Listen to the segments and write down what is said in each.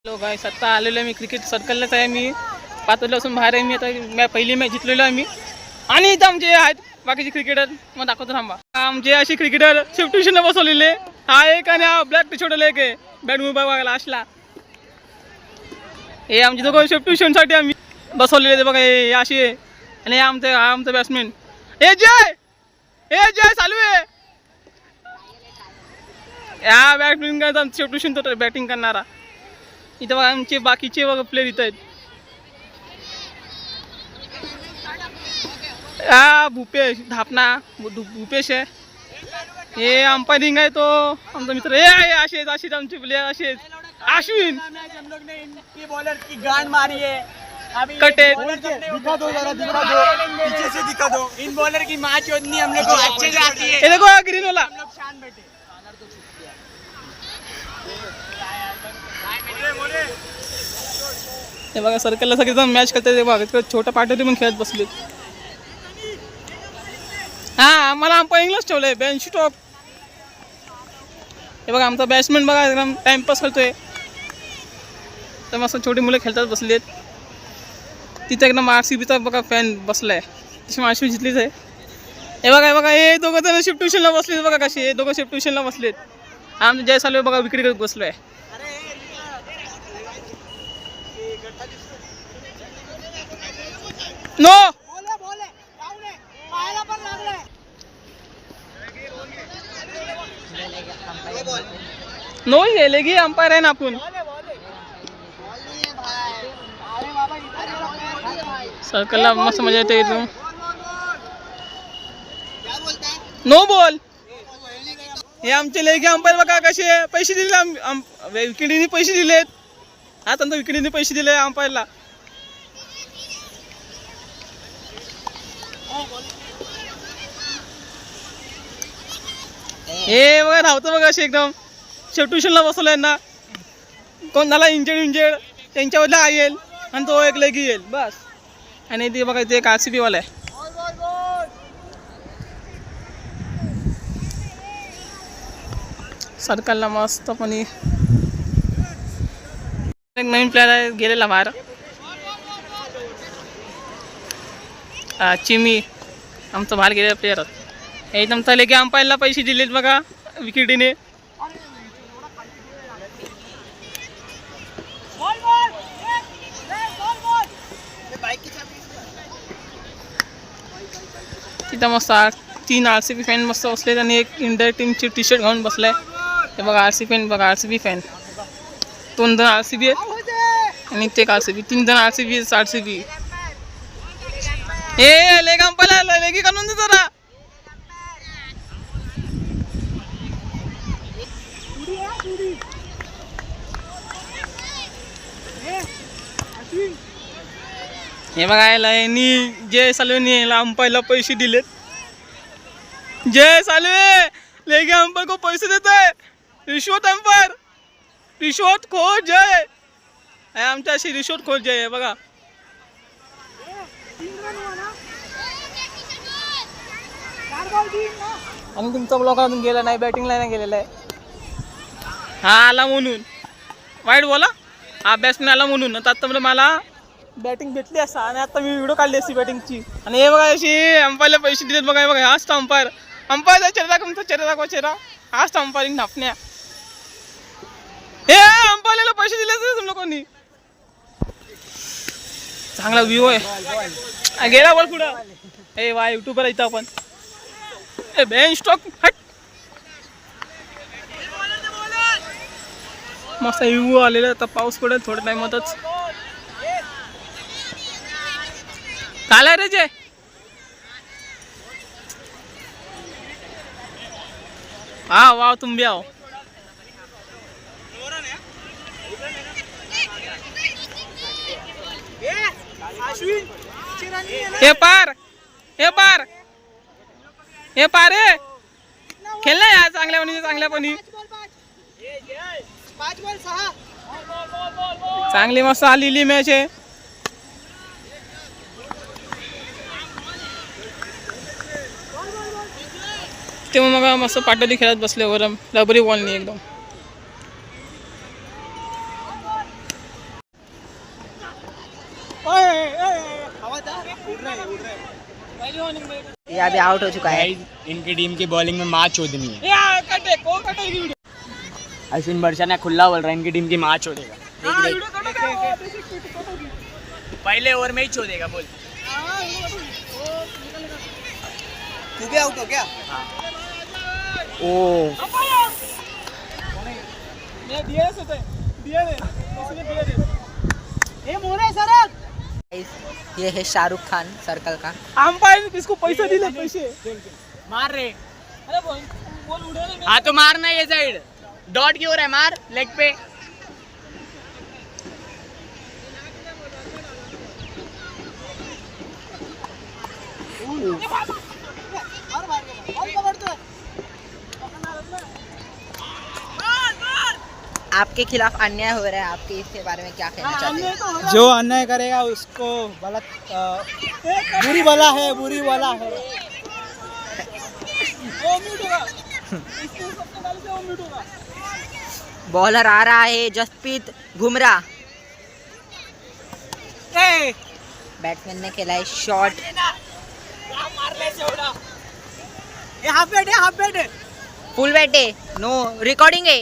Hello गाईस, आता आलेलो आहे मी क्रिकेट सर्कललाच आहे. मी पातळीपासून बाहेर आहे. मी आता पहिली मॅच जिंकलेलो आहे मी. आणि इथं आमचे आहेत बाकीचे क्रिकेटर, मग दाखवतो थांबा. आमचे असे क्रिकेटर शिफ्ट बसवलेले. हा एक आणि हा ब्लॅक टी शर्ट एक आहे बॅट मुंबई बघायला असला. हे आमचे दोघं शिफ्ट आम्ही बसवलेले ते बघा. हे अशी आहे आणि हे आमचं बॅट्समॅन हे जय चालू आहे. या बॅटिंग शिफ्ट बॅटिंग करणारा. इथं बघा आमचे बाकीचे बघा प्लेयर इथं आहेत. हा भूपेश धापना भूपेश आहे. हे अंपायरिंग आहे तो आमचा मित्र. हे असेच आमचे प्लेयर असेच. अश्विन बॉलर की गांड मारी है अभी कटे दिखा दो जरा पीछे से दिखा दो. इन बॉलर की मैच उतनी हम लोग को अच्छे से आती है. ये देखो ग्रीन वाला हम लोग शान बैठे. हे बघा सर्कलला सगळेजण मॅच खेळतात. ते बघा छोटा पाठवते पण खेळत बसलेत. हा मला अंपायरिंगलाच ठेवलंय बेंच टॉप. हे बघा आमचा बॅट्समॅन बघा एकदम टाइमपास करतोय. तर मस्त छोटी मुलं खेळतात बसलेत. तिथे एकदम RCBचा बघा फॅन बसलाय. तशी RCB जितलीच आहे. हे बघा हे दोघं जण शिफ्ट ट्युशनला बसलेत बघा. कसे हे दोघं शिफ्ट ट्युशनला बसलेत. आमचं जय चालू बघा विकेट करत बसलोय. नो नो गेले की अंपायर आहे ना आपण. सर्कलला मस्त मजा येते एकदम. No ball. हे आमचे लेगी अंपायर बघा कसे पैसे दिले. विकेटीने पैसे दिलेत. आता विकेटीने पैसे दिले अंपायरला. हे बघा धावतं बघा असे एकदम. ट्युशनला बसवलंय ना. कोण झाला इंजेड त्यांच्यावरला येईल आणि तो एक लेगी येईल बस. आणि ते बघा ते एक RCB वाला आहे. सर्कलला मस्तपणे एक नवीन प्लेअर आहे गेलेला बाहेर. चिमी आमचा बाहेर गेलेला प्लेअर. एकदम तले की अंपायरला पैसे दिलेत बघा विकेटीने. तिथं मस्त 3 RCB फॅन मस्त बसलेत आणि एक इंडिया टीमची टी शर्ट घालून बसलाय. हे बघा RCB फॅन 2 जण RCB आहेत आणि ते RCB 3 जण RCB. हे लेग अंपायरला लेगी काढून दे जरा. हे बघा यांनी जय सालवेनी अंपायरला पैसे दिलेत. जय सालवे लेगी अंपायर को पैसे देते है. रिश्वत अंपायर रिश्वत खोर जय. आमच्या अशी रिश्वत खोर जय आहे बघा. आणि तुमचा ब्लॉक अजून गेला नाही. बॅटिंगला नाही गेलेला आहे. हा आला म्हणून वाईट बोला. हा बॅट्समॅन आला म्हणून. आता मला बॅटिंग भेटली असता आणि आता मी व्हिडिओ काढली असती बॅटिंगची. आणि हे बघा अशी अंपायरला पैसे दिलेत बघा. हे बघा हाच अंपायरचा चेहरा तुमचा चेहरा दाखवा. चेहरा हाच अंपायरिंग नापण्या. हे अंपायरला पैसे दिले तुम लोकांनी. चांगला व्ह्यू आहे. गेला बॉल पुढं. हे वा युट्यूबर इथं आपण. हे बेंच स्टॉक हट मस्त व्ह्यू आलेला. आता पाऊस पडेल थोड्या टाइमातच. काला रे जे हाँ वाह तुम भी आओ. हे पार रे खेळला यार चांगल्यापणी. चांगली मस्त आलेली मॅच आहे. ते मग मस्त पाटली खेळत बसले वर रबरी बॉलनी एकदम. ये अभी आउट हो चुका है। इनकी टीम की बॉलिंग में माँ चोदनी है। अश्विन बर्षा ने खुला बोल रहा है इनकी टीम की माँ चोदेगा। पहले ओवर में ही चोदेगा बोल। तू भी आउट हो गया। ओ ये है शाहरुख खान सर्कल का। अंपायर किसको पैसे दिले पैसे मार रे। अरे बोल उड़े हाँ तो मारना ये साइड डॉट की ओर है मार लेग पे। आपके खिलाफ अन्याय हो रहा है, आपके इसके बारे में क्या कहना चाहते हैं? जो अन्याय करेगा उसको बुरी बला है, बुरी बला है। बॉलर आ रहा है जसप्रीत बुमराह। बैट्समैन ने खेला है शॉट। फुल बैट है, नो रिकॉर्डिंग है।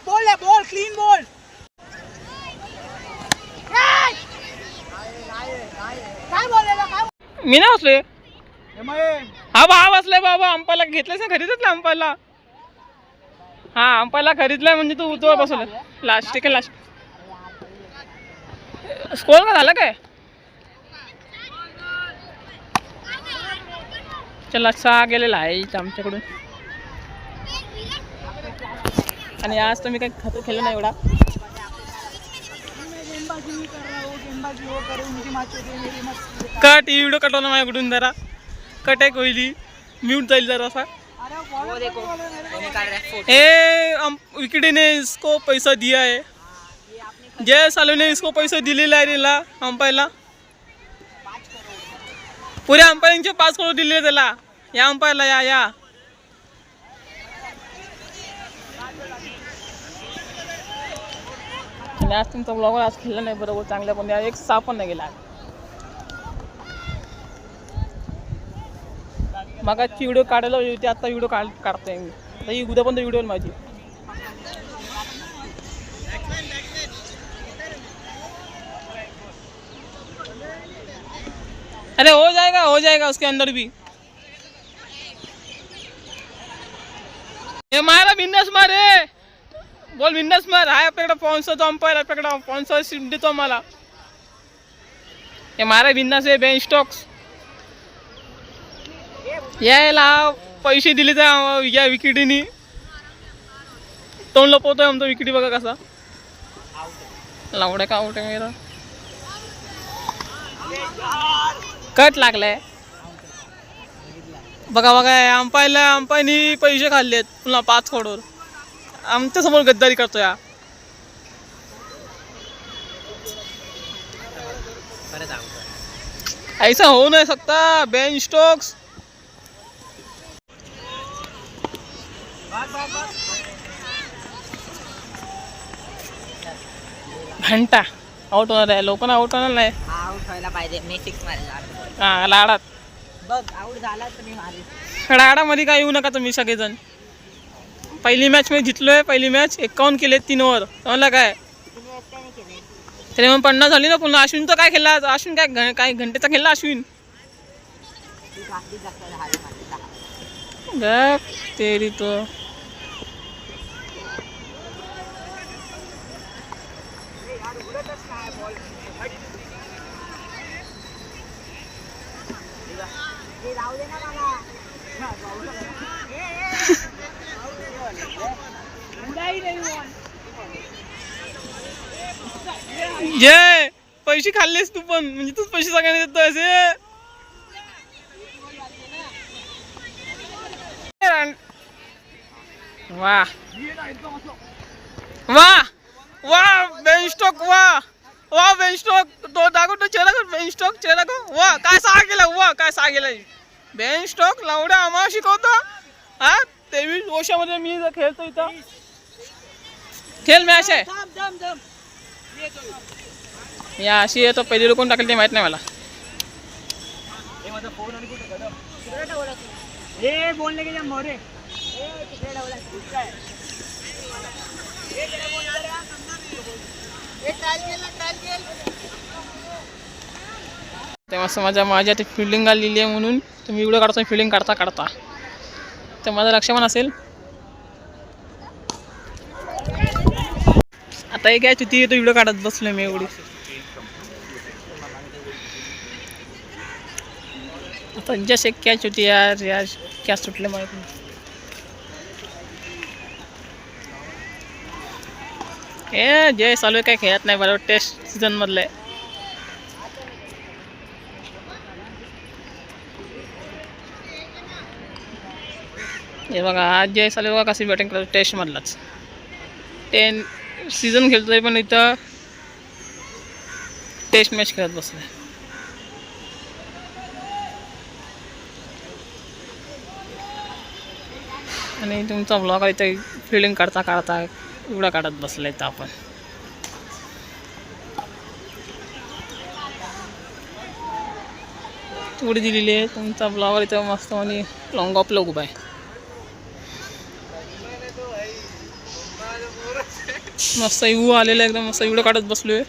बॉल है, बॉल क्लीन बॉल। मी नाही बसले हा बा बसले बाबा अंपायरला घेतलंस ना खरीदच अंपायरला हा अंपायरला खरीदलाय म्हणजे तू उजवळ बसवलं लास्ट ठीक आहे लास्ट स्कोर का झालं काय चला 6 गेलेला आहे आमच्याकडून आणि आज तर मी काही खातं खेळलं नाही एवढा कट व्हिडिओ कटवला माझ्याकडून जरा कट आहे कोहली म्यूट जाईल जरा असा वो देखो वो निकाल रहा है फोटो। विकेट ने इसको पैसा दिया है जय सालू ने इसको पैसा दिलेला आहे त्याला अंपायरला पुऱ्या अंपायरचे 5 करोड दिले त्याला या अंपायरला या आणि आज तुमचा ब्लॉगर आज खेळला नाही बरोबर चांगल्या पण एक साप पण नाही गेला मगाची व्हिडिओ काढायला होती आता व्हिडिओ काढतोय मी आता ही उद्या पण व्हिडिओ माझी अरे हो जाएगा उसके अंदर भी ये मारा बिंदास मारे बोल बिंदास मार हाय आपल्याकडे 500 तो अंपायर आपल्याकडे 500 सीट देतो मला हे मारा बिंदास आहे बेन स्टॉक्स यायला पैसे दिले तर या विकेटीनी तोंड लपवतोय आमचा विकेटी बघा कसा लावडे का आउट आहे मेरा कट लागलाय बघा अंपायरनी पैसे खाल्लेत पुन्हा 5 करोड आमच्या समोर गद्दारी करतो या ऐसा हो नहीं सकता बेन स्टोक्स घंटा आउट होणार आहे लोकांना आउट होणार नाही आउट व्हायला पाहिजे मी 6 मारला हा लाडात बघ आउट झाला तर मी मारेल लाडामध्ये काय येऊ नका तुम्ही सगळेजण पहिली मॅच मी जितलोय पहिली मॅच 51 केले 3 ओव्हर तुम्हाला काय तरी मग 50 झाली ना पुन्हा अश्विन तर काय खेळला अश्विन काय घंटेचा खेळला अश्विन तेरी तो ये पैसे खाल्लेस तू पण म्हणजे तूच पैसे सगळ्यांना देतो असे वाह वाह वाह बेन स्टॉक वाह बेन स्टॉक तो दाखव तो चेहरा कर बेन स्टॉक चेहरा को वाह काय सहा गेला बेन स्टॉक लावड्या आम्हाला शिकवतो हा 23 वर्षामध्ये मी खेळतो इथं खेळ मॅच आहे. या अशी आहे तर पहिली लोकं टाकली ते माहित नाही मला. बोलने के मोरे तेव्हा माझ्या ते फिल्डिंग आलेली आहे म्हणून तुम्ही व्हिडिओ काढता फिल्डिंग काढता तर माझं लक्ष पण असेल. आता एक कॅच होती तो व्हिडिओ काढत बसलो मी एवढी. आता जस्ट एक कॅच होती यार कॅच सुटले माहिती नाही. हे जे चालू आहे काय खेळत नाही बरोबर टेस्ट सीझन मधले. हे बघा आज जे चालू आहे बघा कशी बॅटिंग करतो टेस्ट मधलाच. 10 सीझन खेळतोय पण इथं टेस्ट मॅच खेळत बसले. आणि तुमचा ब्लॉग इथे फिल्डिंग काढता एवढा काढत बसलाय तर आपण. तेवढी दिलेली आहे तुमचा ब्लॉगर इथं मस्त आणि लॉंग ऑफ लोक उभा आहे. मस्त यू आलेला एकदम मस्त व्हिडिओ काढत बसलोय.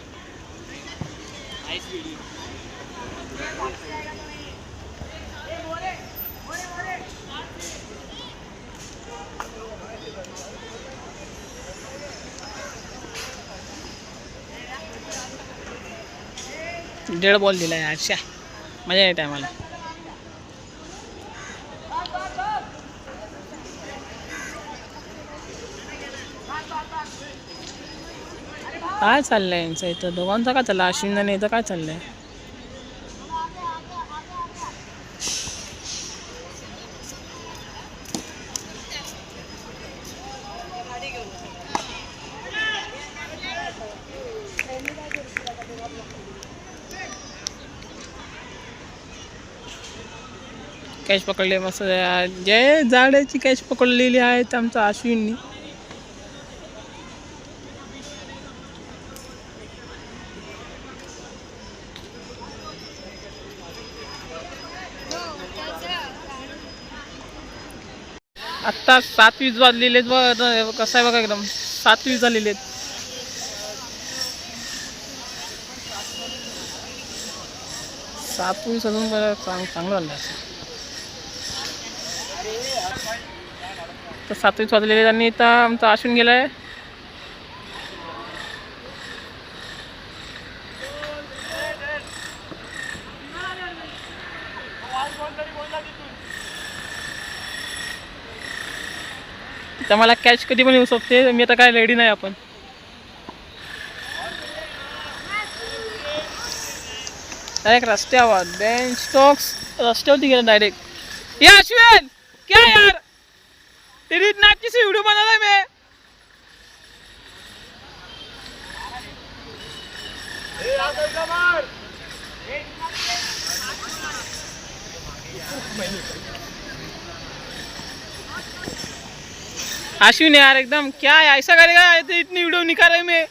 डेड बॉल दिला आहे अच्छा मजा येते आम्हाला. काय चाललंय यांचं इथं दोघांचा काय चाललं अश्विन आणि इथं काय चाललंय. कॅच पकडले मस्त जय जाड्याची कॅच पकडलेली आहे आमचा अश्विननी. आत्ता 7:20 वाजलेले आहेत. कसं आहे बघा एकदम 7:20 झालेले आहेत. अजून चांगलं झालं असं. तर 7:20 वाजलेले आहेत आणि इथं आमचा अश्विन गेलाय. तर मला कॅच कधी पण येऊ शकते. मी आता काय रेडी नाही. आपण डायरेक्ट रस्त्यावर बेंच स्टॉक्स रस्त्यावरती गेला डायरेक्ट. ये अश्विन क्या यार तेरी इतना अच्छी सी वीडियो बना रहा है मैं. अश्विन यार एकदम क्या है ऐसा करेगा इतनी वीडियो निकाल रहे मैं.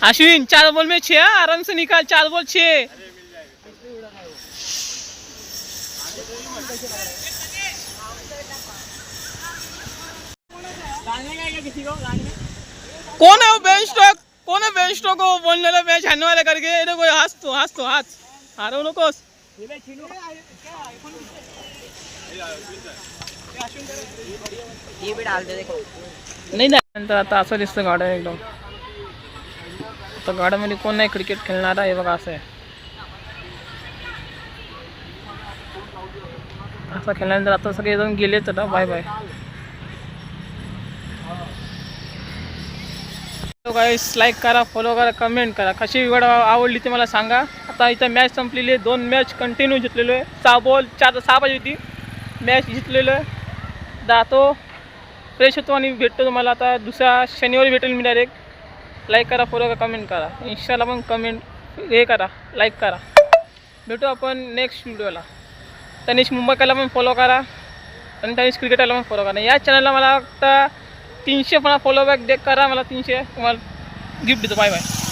अश्विन 4 बॉल में 6 आराम से निकाल. 4 बॉल 6. कौन है वो बेंच स्टॉक. कौन है बेंच स्टॉक वो बोलने वाला मैच हारने वाला करके. कोई हंस तो हारो नको. ये भी डाल दे देखो. नाही नंतर आता असं दिसतं गार्डन एकदम. आता गार्डनमध्ये कोण नाही क्रिकेट खेळणारा. हे बघा असं आहे. असं खेळल्यानंतर आता सगळे जण गेलेच आता बाय बाय. गाईस लाईक करा फॉलो करा कमेंट करा. कशी व्हिडिओ आवडली ते मला सांगा. आता इथं मॅच संपलेली आहे. 2 मॅच कंटिन्यू जिंकलेलो आहे. 6 बॉल 6 पाहिजे होती मॅच जिंकलेलो आहे. जातो फ्रेश होतो आणि भेटतो तुम्हाला आता दुसऱ्या शनिवारी भेटेल मी डायरेक्ट. लाईक करा फॉलो करा कमेंट करा. इंस्टाला पण कमेंट हे करा लाईक करा. भेटू आपण नेक्स्ट व्हिडिओला. तनिष मुंबईला पण फॉलो करा. आणि टेनिस क्रिकेटला पण फॉलो करा. या चॅनलला मला वाटतं 300 मला फॉलो बॅक करा, मला 300 तुम्हाला गिफ्ट देतो. Bye bye.